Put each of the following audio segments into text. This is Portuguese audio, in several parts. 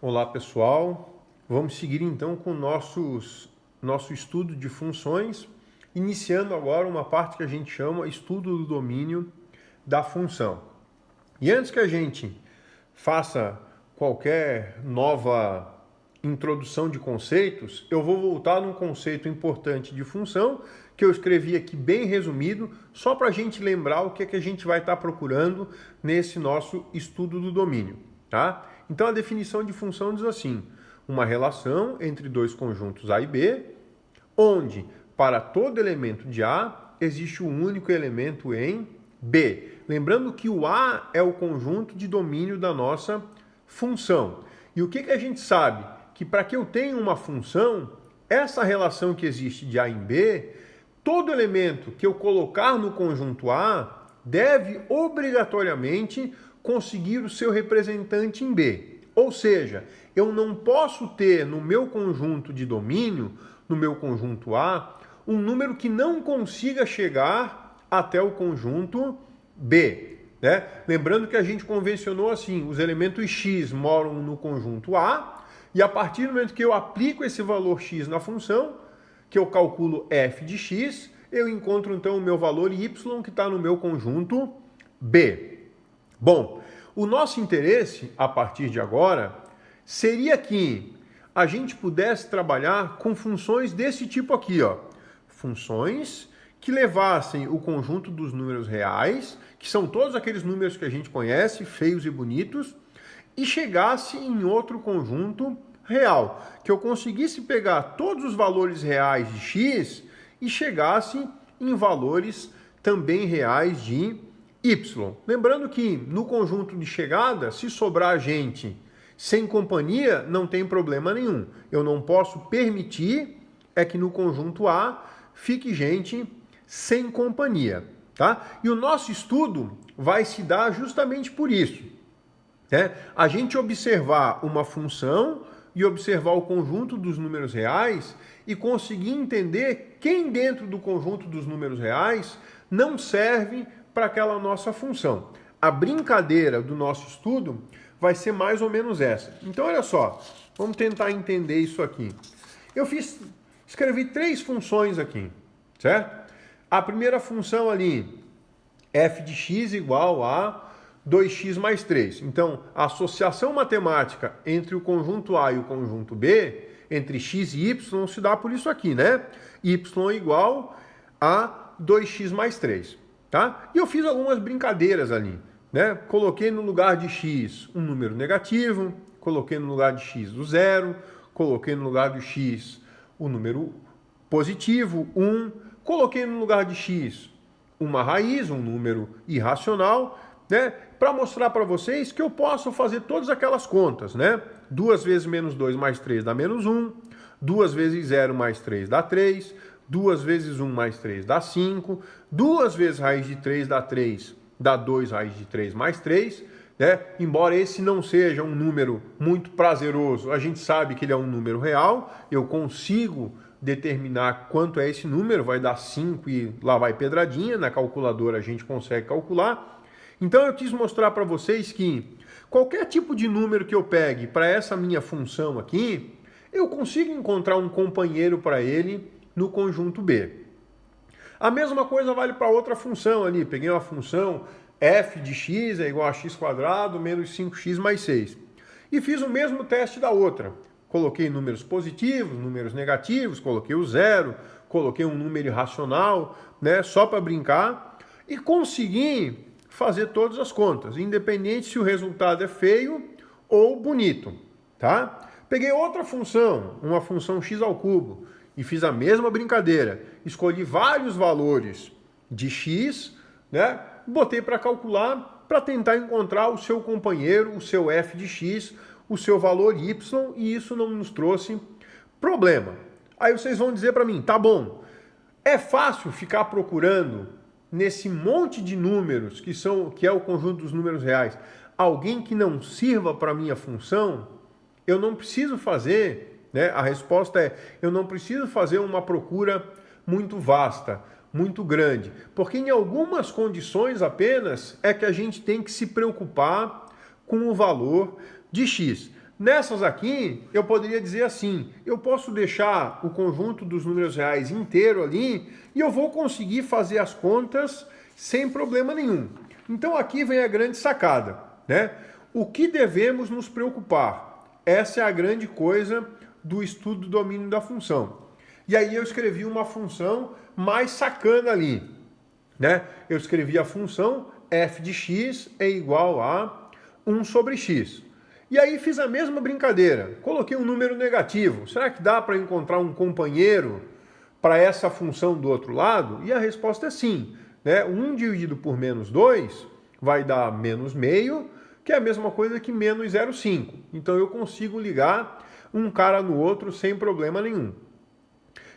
Olá pessoal, vamos seguir então com o nosso estudo de funções, iniciando agora uma parte que a gente chama estudo do domínio da função. E antes que a gente faça qualquer nova introdução de conceitos, eu vou voltar num conceito importante de função, que eu escrevi aqui bem resumido, só para a gente lembrar o que é que a gente vai estar procurando nesse nosso estudo do domínio, tá? Então a definição de função diz assim: uma relação entre dois conjuntos A e B, onde para todo elemento de A existe um único elemento em B. Lembrando que o A é o conjunto de domínio da nossa função. E o que a gente sabe? Que para que eu tenha uma função, essa relação que existe de A em B, todo elemento que eu colocar no conjunto A deve obrigatoriamente conseguir o seu representante em B. Ou seja, eu não posso ter no meu conjunto de domínio, no meu conjunto A, um número que não consiga chegar até o conjunto B. Né? Lembrando que a gente convencionou assim, os elementos x moram no conjunto A, e a partir do momento que eu aplico esse valor x na função, que eu calculo f de x, eu encontro então o meu valor y que está no meu conjunto B. Bom, o nosso interesse, a partir de agora, seria que a gente pudesse trabalhar com funções desse tipo aqui, ó. Funções que levassem o conjunto dos números reais, que são todos aqueles números que a gente conhece, feios e bonitos, e chegasse em outro conjunto real, que eu conseguisse pegar todos os valores reais de x e chegasse em valores também reais de y. Lembrando que no conjunto de chegada, se sobrar gente sem companhia, não tem problema nenhum. Eu não posso permitir que no conjunto A fique gente sem companhia, tá? E o nosso estudo vai se dar justamente por isso. A gente observar uma função e observar o conjunto dos números reais e conseguir entender quem dentro do conjunto dos números reais não serve para aquela nossa função. A brincadeira do nosso estudo vai ser mais ou menos essa. Então, olha só, vamos tentar entender isso aqui. Escrevi 3 funções aqui, certo? A primeira função ali, f de x igual a 2x mais 3. Então, a associação matemática entre o conjunto A e o conjunto B, entre x e y, se dá por isso aqui, né? Y igual a 2x mais 3. Tá? E eu fiz algumas brincadeiras ali, né? Coloquei no lugar de x um número negativo, coloquei no lugar de x o 0, coloquei no lugar de x o número positivo, 1, coloquei no lugar de x uma raiz, um número irracional, né? Para mostrar para vocês que eu posso fazer todas aquelas contas, né? 2 vezes menos 2 mais 3 dá menos 1, 2 vezes 0 mais 3 dá 3, 2 vezes 1 mais 3 dá 5, 2 vezes raiz de 3 dá 3, dá 2 raiz de 3 mais 3, né? Embora esse não seja um número muito prazeroso, a gente sabe que ele é um número real, eu consigo determinar quanto é esse número, vai dar 5 e lá vai pedradinha, na calculadora a gente consegue calcular. Então eu quis mostrar para vocês que qualquer tipo de número que eu pegue para essa minha função aqui, eu consigo encontrar um companheiro para ele no conjunto B. A mesma coisa vale para outra função ali. Peguei uma função f de x é igual a x² menos 5x mais 6. E fiz o mesmo teste da outra. Coloquei números positivos, números negativos, coloquei o 0, coloquei um número irracional, né, só para brincar, e consegui fazer todas as contas, independente se o resultado é feio ou bonito, tá? Peguei outra função, uma função x ao cubo, e fiz a mesma brincadeira. Escolhi vários valores de x, né? Botei para calcular, para tentar encontrar o seu companheiro, o seu f de x, o seu valor y, e isso não nos trouxe problema. Aí vocês vão dizer para mim, tá bom, é fácil ficar procurando nesse monte de números que é o conjunto dos números reais, alguém que não sirva para a minha função? Eu não preciso fazer, né? A resposta é, eu não preciso fazer uma procura muito vasta, muito grande, porque em algumas condições apenas é que a gente tem que se preocupar com o valor de x. Nessas aqui, eu poderia dizer assim, eu posso deixar o conjunto dos números reais inteiro ali e eu vou conseguir fazer as contas sem problema nenhum. Então aqui vem a grande sacada, né? O que devemos nos preocupar? Essa é a grande coisa do estudo do domínio da função. E aí eu escrevi uma função mais sacana ali, né? Eu escrevi a função f de x é igual a 1 sobre x. E aí fiz a mesma brincadeira, coloquei um número negativo. Será que dá para encontrar um companheiro para essa função do outro lado? E a resposta é sim, né? 1 dividido por menos 2 vai dar menos meio, que é a mesma coisa que menos 0,5. Então eu consigo ligar um cara no outro sem problema nenhum.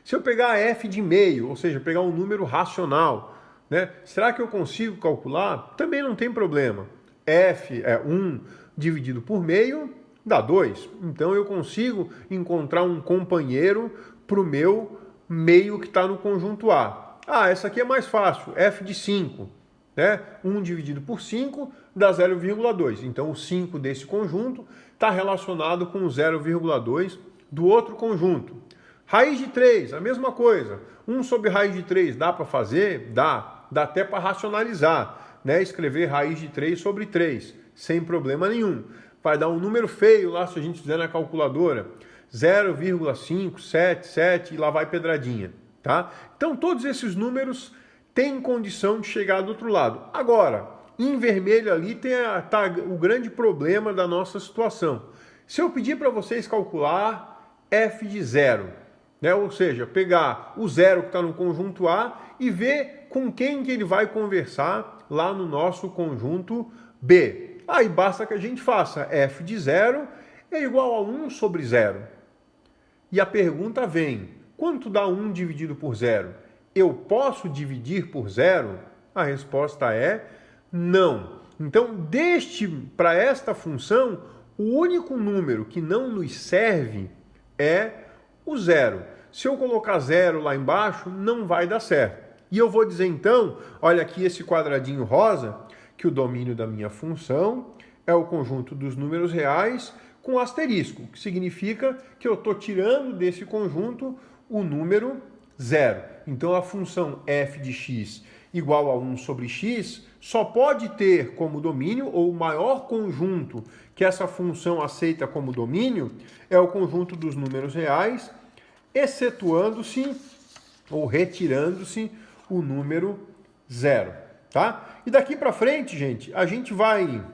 Se eu pegar f de meio, ou seja, pegar um número racional, né? Será que eu consigo calcular? Também não tem problema. F é 1 dividido por meio dá 2. Então eu consigo encontrar um companheiro para o meu meio que está no conjunto A. Ah, essa aqui é mais fácil, f de 5. Né? 1 dividido por 5 dá 0,2. Então o 5 desse conjunto está relacionado com o 0,2 do outro conjunto. Raiz de 3, a mesma coisa. 1 sobre raiz de 3 dá para fazer? Dá. Dá até para racionalizar, né? Escrever raiz de 3 sobre 3, sem problema nenhum. Vai dar um número feio lá se a gente fizer na calculadora. 0,577 e lá vai pedradinha, tá? Então todos esses números têm condição de chegar do outro lado. Agora, em vermelho ali tá o grande problema da nossa situação. Se eu pedir para vocês calcular f de 0, né? Ou seja, pegar o 0 que está no conjunto A e ver com quem que ele vai conversar lá no nosso conjunto B. Aí basta que a gente faça f de 0 é igual a 1 sobre 0. E a pergunta vem, quanto dá 1 dividido por 0? Eu posso dividir por 0? A resposta é não. Então, para esta função, o único número que não nos serve é o 0. Se eu colocar 0 lá embaixo, não vai dar certo. E eu vou dizer então, olha aqui esse quadradinho rosa, que o domínio da minha função é o conjunto dos números reais com asterisco, que significa que eu estou tirando desse conjunto o número 0. Então a função f de x igual a 1 sobre x só pode ter como domínio, ou o maior conjunto que essa função aceita como domínio, é o conjunto dos números reais, excetuando-se ou retirando-se o número 0, tá? E daqui para frente, gente, a gente vai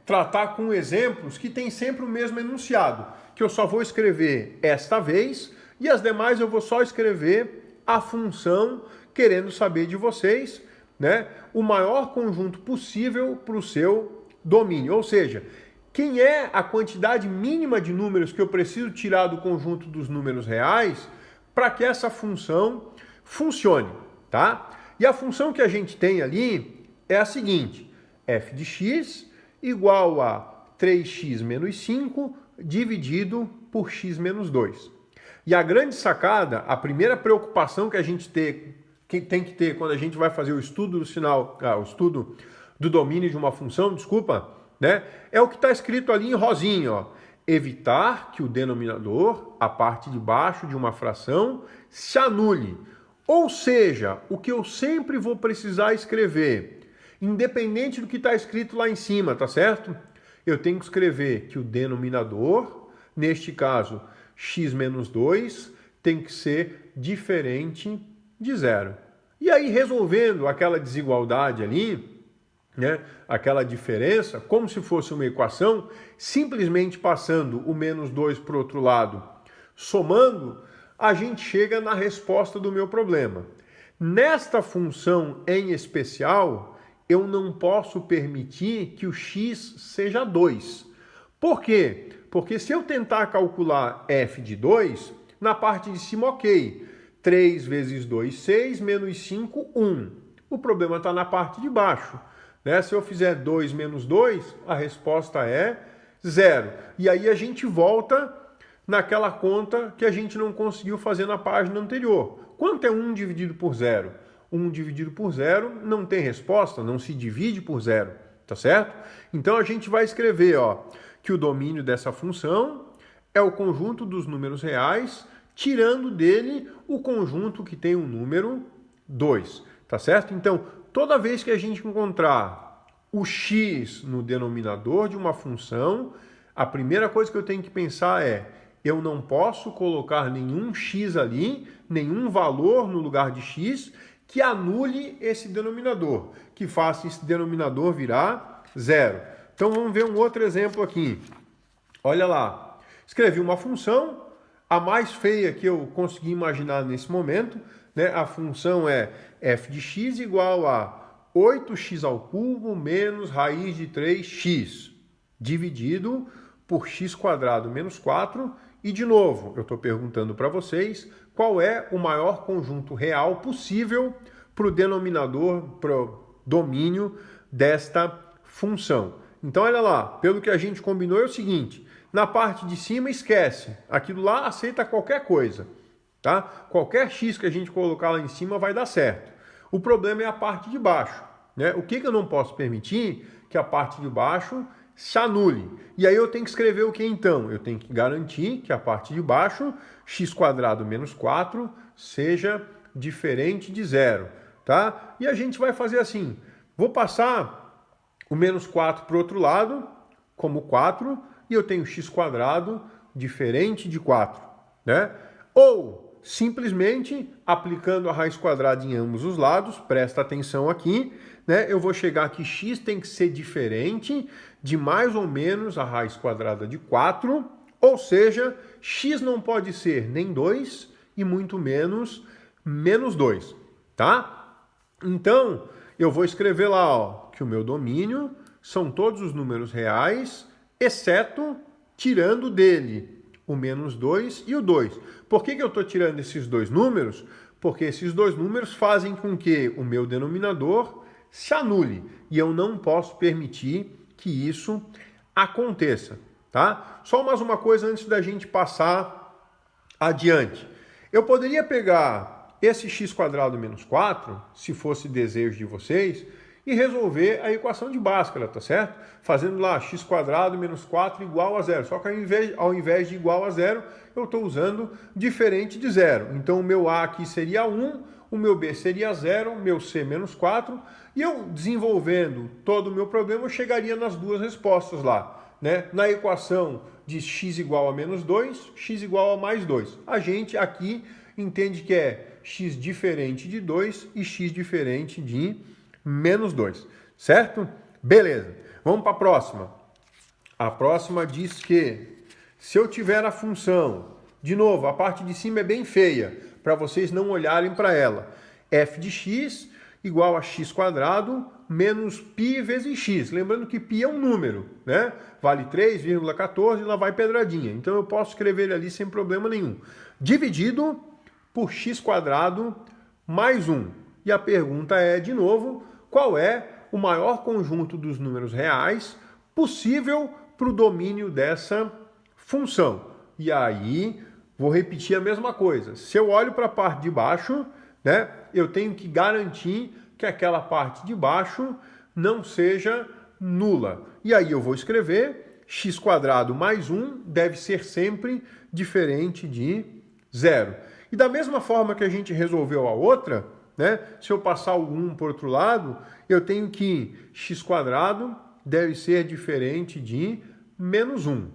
tratar com exemplos que tem sempre o mesmo enunciado, que eu só vou escrever esta vez e as demais eu vou só escrever a função querendo saber de vocês, né, o maior conjunto possível para o seu domínio. Ou seja, quem é a quantidade mínima de números que eu preciso tirar do conjunto dos números reais para que essa função funcione, tá? E a função que a gente tem ali é a seguinte, f de x igual a 3x menos 5 dividido por x menos 2. E a grande sacada, a primeira preocupação que a gente tem que ter quando a gente vai fazer o estudo do sinal, o estudo do domínio de uma função, né, é o que está escrito ali em rosinha, ó. Evitar que o denominador, a parte de baixo de uma fração, se anule. Ou seja, o que eu sempre vou precisar escrever, independente do que está escrito lá em cima, tá certo? Eu tenho que escrever que o denominador, neste caso, x menos 2, tem que ser diferente de 0. E aí, resolvendo aquela desigualdade ali, né, aquela diferença, como se fosse uma equação, simplesmente passando o menos 2 para o outro lado, somando, a gente chega na resposta do meu problema. Nesta função em especial, eu não posso permitir que o x seja 2. Por quê? Porque se eu tentar calcular f de 2, na parte de cima, ok. 3 vezes 2, 6, menos 5, 1. O problema está na parte de baixo. Né? Se eu fizer 2 menos 2, a resposta é 0. E aí a gente volta naquela conta que a gente não conseguiu fazer na página anterior. Quanto é 1 dividido por 0? 1 dividido por 0 não tem resposta, não se divide por 0, tá certo? Então a gente vai escrever, ó, que o domínio dessa função é o conjunto dos números reais, tirando dele o conjunto que tem o número 2, tá certo? Então, toda vez que a gente encontrar o x no denominador de uma função, a primeira coisa que eu tenho que pensar é, eu não posso colocar nenhum x ali, nenhum valor no lugar de x, que anule esse denominador, que faça esse denominador virar 0. Então vamos ver um outro exemplo aqui. Olha lá, escrevi uma função, a mais feia que eu consegui imaginar nesse momento, né? A função é f de x igual a 8x ao cubo menos raiz de 3x, dividido por x quadrado menos 4. E, de novo, eu estou perguntando para vocês qual é o maior conjunto real possível para o denominador, para o domínio desta função. Então, olha lá, pelo que a gente combinou é o seguinte, na parte de cima esquece, aquilo lá aceita qualquer coisa, tá? Qualquer x que a gente colocar lá em cima vai dar certo. O problema é a parte de baixo, né? O que eu não posso permitir? Que a parte de baixo se anule. E aí eu tenho que escrever o que então? Eu tenho que garantir que a parte de baixo, x quadrado menos 4, seja diferente de 0, tá? E a gente vai fazer assim, vou passar o menos 4 para o outro lado, como 4, e eu tenho x quadrado diferente de 4, né? Ou, simplesmente, aplicando a raiz quadrada em ambos os lados, presta atenção aqui, né? Eu vou chegar que x tem que ser diferente de mais ou menos a raiz quadrada de 4, ou seja, x não pode ser nem 2 e muito menos menos 2, tá? Então, eu vou escrever lá, ó, que o meu domínio são todos os números reais, exceto tirando dele o menos 2 e o 2. Por que eu estou tirando esses dois números? Porque esses dois números fazem com que o meu denominador se anule e eu não posso permitir que isso aconteça, tá? Só mais uma coisa antes da gente passar adiante. Eu poderia pegar esse x quadrado menos 4, se fosse desejo de vocês, e resolver a equação de Bhaskara, tá certo? Fazendo lá x quadrado menos 4 igual a 0. Só que ao invés de igual a 0, eu estou usando diferente de 0. Então o meu a aqui seria 1, o meu b seria 0, o meu c menos 4, e eu desenvolvendo todo o meu problema, eu chegaria nas duas respostas lá, né? Na equação de x igual a menos 2, x igual a mais 2. A gente aqui entende que é x diferente de 2 e x diferente de menos 2, certo? Beleza, vamos para a próxima. A próxima diz que se eu tiver a função, de novo, a parte de cima é bem feia, para vocês não olharem para ela, f de x igual a x quadrado menos π vezes x. Lembrando que π é um número, né? Vale 3,14 e lá vai pedradinha. Então eu posso escrever ele ali sem problema nenhum. Dividido por x quadrado mais 1. E a pergunta é, de novo, qual é o maior conjunto dos números reais possível para o domínio dessa função? E aí, vou repetir a mesma coisa. Se eu olho para a parte de baixo, né, eu tenho que garantir que aquela parte de baixo não seja nula. E aí eu vou escrever x quadrado mais 1 deve ser sempre diferente de 0. E da mesma forma que a gente resolveu a outra, né, se eu passar o 1 para o outro lado, eu tenho que x quadrado deve ser diferente de menos 1.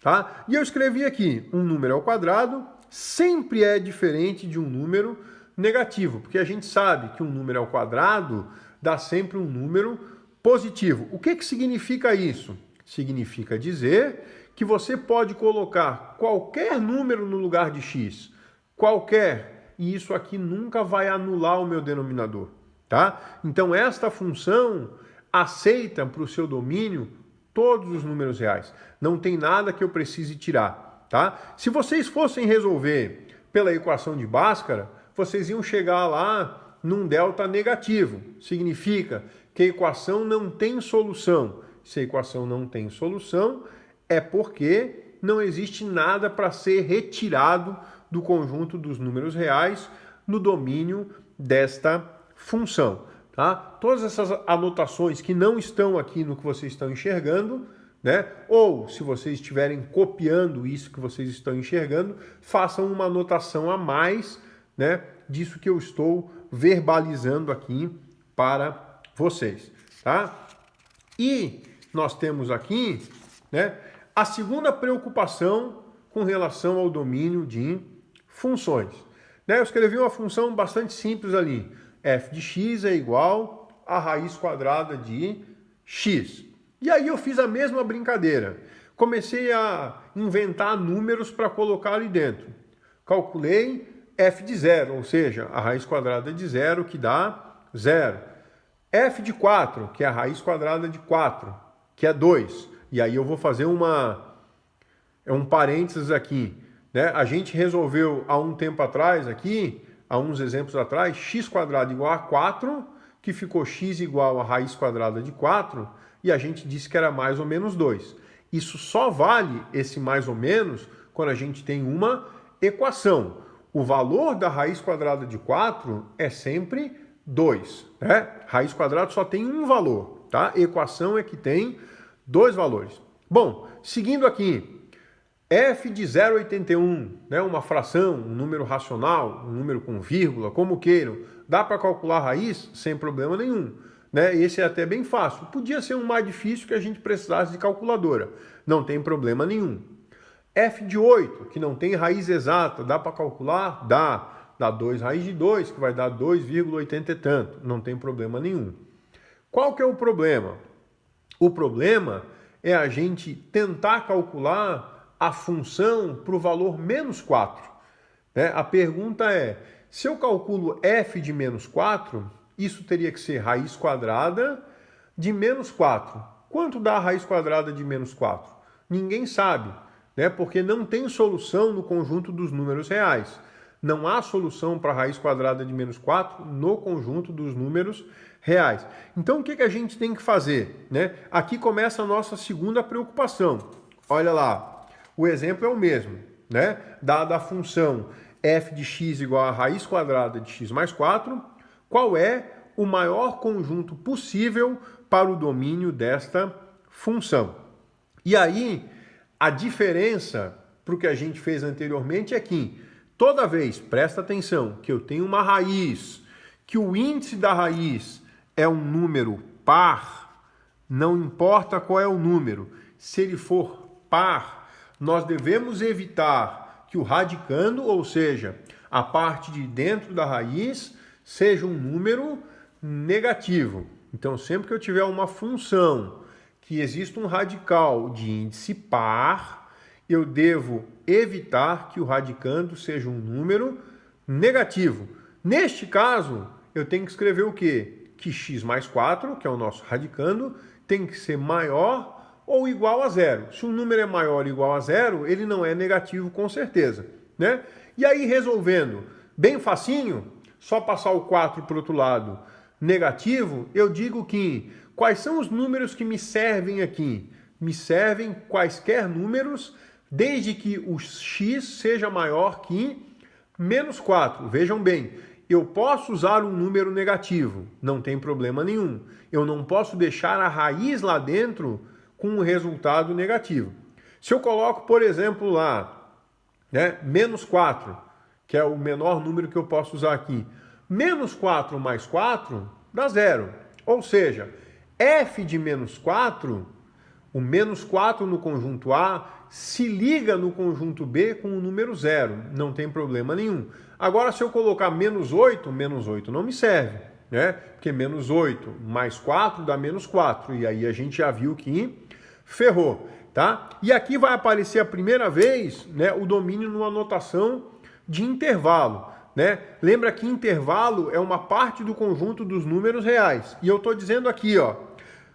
Tá? E eu escrevi aqui, um número ao quadrado sempre é diferente de um número negativo, porque a gente sabe que um número ao quadrado dá sempre um número positivo. O que significa isso? Significa dizer que você pode colocar qualquer número no lugar de x, qualquer, e isso aqui nunca vai anular o meu denominador, tá? Então esta função aceita para o seu domínio todos os números reais. Não tem nada que eu precise tirar, tá? Se vocês fossem resolver pela equação de Bhaskara, vocês iam chegar lá num delta negativo. Significa que a equação não tem solução. Se a equação não tem solução, é porque não existe nada para ser retirado do conjunto dos números reais no domínio desta função. Tá? Todas essas anotações que não estão aqui no que vocês estão enxergando, né? Ou, se vocês estiverem copiando isso que vocês estão enxergando, façam uma anotação a mais, né, disso que eu estou verbalizando aqui para vocês, tá? E nós temos aqui, né, a segunda preocupação com relação ao domínio de funções. Né, eu escrevi uma função bastante simples ali. F de x é igual a raiz quadrada de x. E aí eu fiz a mesma brincadeira. Comecei a inventar números para colocar ali dentro. Calculei f de 0, ou seja, a raiz quadrada de 0, que dá 0. F de 4, que é a raiz quadrada de 4, que é 2. E aí eu vou fazer um parênteses aqui. Né? A gente resolveu há um tempo atrás aqui, há uns exemplos atrás, x quadrado igual a 4, que ficou x igual a raiz quadrada de 4, e a gente disse que era mais ou menos 2. Isso só vale esse mais ou menos quando a gente tem uma equação. O valor da raiz quadrada de 4 é sempre 2. Né? Raiz quadrada só tem um valor, tá? Equação é que tem dois valores. Bom, seguindo aqui, f de 0,81, né? Uma fração, um número racional, um número com vírgula, como queiram, dá para calcular a raiz sem problema nenhum. Né? Esse é até bem fácil. Podia ser um mais difícil que a gente precisasse de calculadora. Não tem problema nenhum. F de 8, que não tem raiz exata, dá para calcular? Dá. Dá 2 raiz de 2, que vai dar 2,80 e tanto. Não tem problema nenhum. Qual que é o problema? O problema é a gente tentar calcular a função para o valor menos 4. Né? A pergunta é, se eu calculo f de menos 4, isso teria que ser raiz quadrada de menos 4. Quanto dá a raiz quadrada de menos 4? Ninguém sabe, né? Porque não tem solução no conjunto dos números reais. Não há solução para a raiz quadrada de menos 4 no conjunto dos números reais. Então, o que a gente tem que fazer? Né? Aqui começa a nossa segunda preocupação. Olha lá, o exemplo é o mesmo. Né? Dada a função f de x igual a raiz quadrada de x mais 4, qual é o maior conjunto possível para o domínio desta função? E aí, a diferença para o que a gente fez anteriormente é que toda vez, presta atenção, que eu tenho uma raiz, que o índice da raiz é um número par, não importa qual é o número, se ele for par, nós devemos evitar que o radicando, ou seja, a parte de dentro da raiz, seja um número negativo. Então, sempre que eu tiver uma função que exista um radical de índice par, eu devo evitar que o radicando seja um número negativo. Neste caso, eu tenho que escrever o quê? Que x mais 4, que é o nosso radicando, tem que ser maior ou igual a zero. Se um número é maior ou igual a zero, ele não é negativo com certeza. Né? E aí, resolvendo bem facinho, só passar o 4 para o outro lado negativo, eu digo que quais são os números que me servem aqui? Me servem quaisquer números, desde que o x seja maior que menos 4. Vejam bem, eu posso usar um número negativo, não tem problema nenhum. Eu não posso deixar a raiz lá dentro com um resultado negativo. Se eu coloco, por exemplo, lá, né, menos 4, que é o menor número que eu posso usar aqui, menos 4 mais 4 dá 0. Ou seja, f de menos 4, o menos 4 no conjunto A, se liga no conjunto B com o número 0. Não tem problema nenhum. Agora, se eu colocar menos 8 não me serve. Né? Porque menos 8 mais 4 dá menos 4. E aí a gente já viu que ferrou. Tá? E aqui vai aparecer a primeira vez, né, o domínio numa notação de intervalo. Né? Lembra que intervalo é uma parte do conjunto dos números reais. E eu estou dizendo aqui, ó,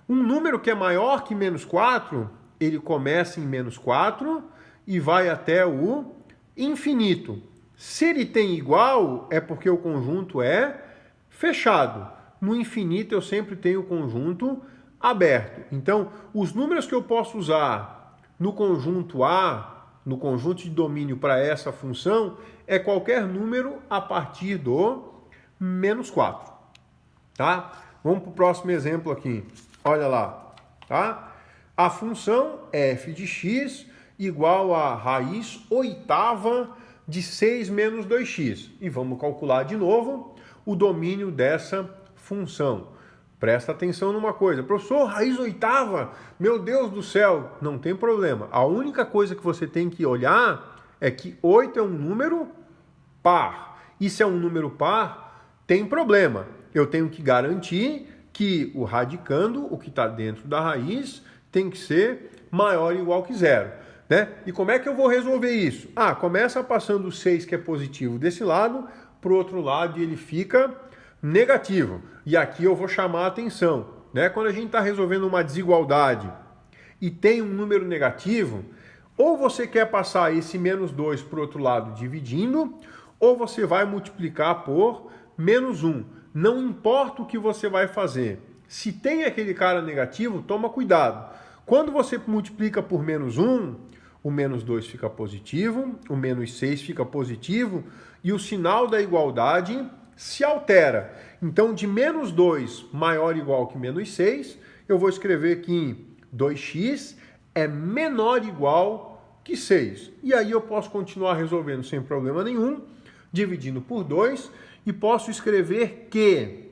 um número que é maior que menos 4, ele começa em menos 4 e vai até o infinito. Se ele tem igual, é porque o conjunto é fechado. No infinito eu sempre tenho o conjunto aberto. Então, os números que eu posso usar no conjunto A, no conjunto de domínio para essa função, é qualquer número a partir do menos 4. Tá? Vamos para o próximo exemplo aqui. Olha lá. Tá? A função f de x igual a raiz oitava de 6 menos 2x. E vamos calcular de novo o domínio dessa função. Presta atenção numa coisa. Professor, raiz oitava? Meu Deus do céu! Não tem problema. A única coisa que você tem que olhar é que 8 é um número par. E se é um número par, tem problema. Eu tenho que garantir que o radicando, o que está dentro da raiz, tem que ser maior ou igual que zero. Né? E como é que eu vou resolver isso? Começa passando o 6, que é positivo, desse lado, para o outro lado e ele fica negativo. E aqui eu vou chamar a atenção. Né? Quando a gente está resolvendo uma desigualdade e tem um número negativo, ou você quer passar esse menos 2 para o outro lado dividindo, ou você vai multiplicar por menos 1. Não importa o que você vai fazer. Se tem aquele cara negativo, toma cuidado. Quando você multiplica por menos 1, o menos 2 fica positivo, o menos 6 fica positivo e o sinal da igualdade se altera. Então, de menos 2 maior ou igual que menos 6, eu vou escrever que 2x é menor ou igual que 6. E aí eu posso continuar resolvendo sem problema nenhum, dividindo por 2, e posso escrever que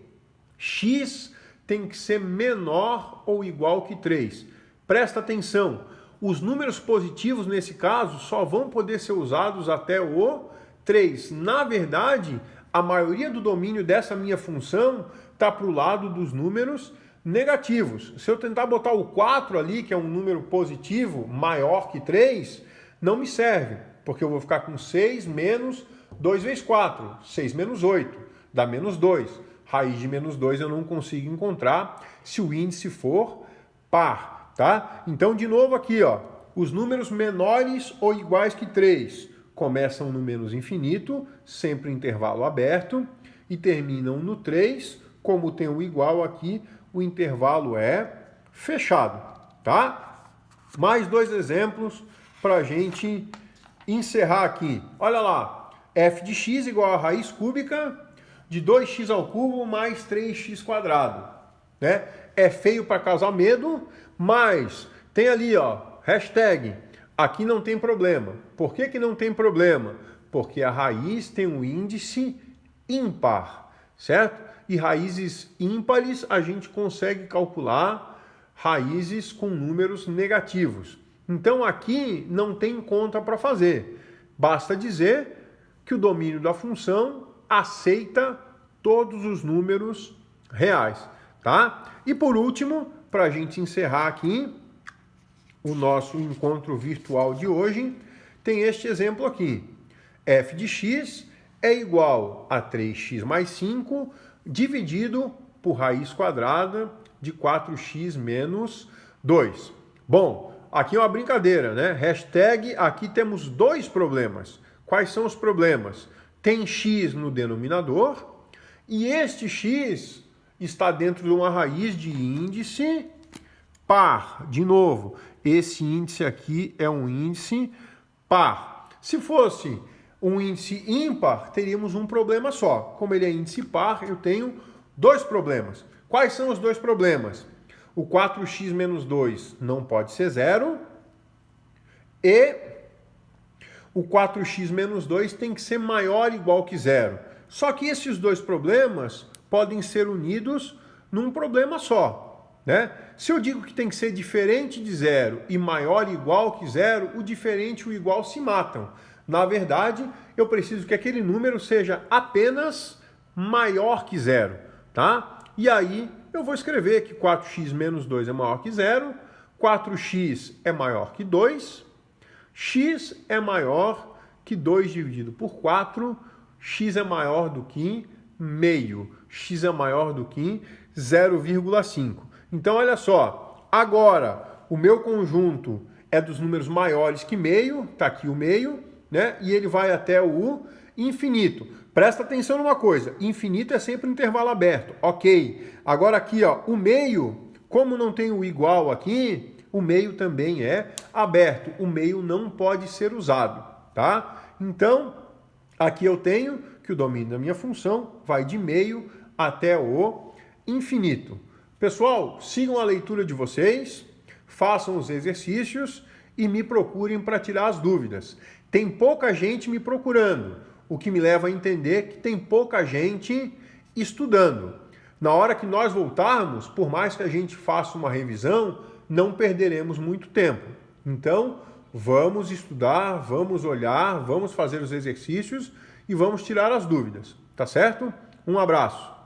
x tem que ser menor ou igual que 3. Presta atenção, os números positivos nesse caso só vão poder ser usados até o 3. Na verdade, a maioria do domínio dessa minha função está para o lado dos números negativos. Se eu tentar botar o 4 ali, que é um número positivo maior que 3, não me serve, porque eu vou ficar com 6 menos 2 vezes 4, 6 menos 8, dá menos 2. Raiz de menos 2 eu não consigo encontrar se o índice for par, tá? Então, de novo aqui, ó, os números menores ou iguais que 3 começam no menos infinito, sempre intervalo aberto, e terminam no 3, como tem o igual aqui, o intervalo é fechado, tá? Mais 2 exemplos para a gente encerrar aqui. Olha lá, f de x igual a raiz cúbica de 2x ao cubo mais 3x quadrado. Né? É feio para causar medo, mas tem ali, ó, hashtag, aqui não tem problema. Por que que não tem problema? Porque a raiz tem um índice ímpar, certo? E raízes ímpares a gente consegue calcular raízes com números negativos. Então aqui não tem conta para fazer. Basta dizer que o domínio da função aceita todos os números reais, tá? E por último, para a gente encerrar aqui o nosso encontro virtual de hoje, tem este exemplo aqui. F de x é igual a 3x mais 5 dividido por raiz quadrada de 4x menos 2. Bom, aqui é uma brincadeira, né? Hashtag, aqui temos 2 problemas. Quais são os problemas? Tem x no denominador e este x está dentro de uma raiz de índice par. De novo, esse índice aqui é um índice par. Se fosse um índice ímpar, teríamos um problema só. Como ele é índice par, eu tenho 2 problemas. Quais são os 2 problemas? O 4x menos 2 não pode ser zero e o 4x menos 2 tem que ser maior ou igual que zero. Só que esses 2 problemas podem ser unidos num problema só. Né? Se eu digo que tem que ser diferente de zero e maior ou igual que zero, o diferente e o igual se matam. Na verdade, eu preciso que aquele número seja apenas maior que zero. Tá? E aí eu vou escrever que 4x menos 2 é maior que zero, 4x é maior que 2, x é maior que 2 dividido por 4, x é maior do que meio, x é maior do que 0,5. Então, olha só, agora o meu conjunto é dos números maiores que meio, tá aqui o meio, né? E ele vai até o infinito. Presta atenção numa coisa, infinito é sempre um intervalo aberto, ok. Agora aqui, ó, o meio, como não tem o igual aqui, o meio também é aberto, o meio não pode ser usado, tá? Então, aqui eu tenho que o domínio da minha função vai de meio até o infinito. Pessoal, sigam a leitura de vocês, façam os exercícios e me procurem para tirar as dúvidas. Tem pouca gente me procurando, o que me leva a entender que tem pouca gente estudando. Na hora que nós voltarmos, por mais que a gente faça uma revisão, não perderemos muito tempo. Então, vamos estudar, vamos olhar, vamos fazer os exercícios e vamos tirar as dúvidas, tá certo? Um abraço.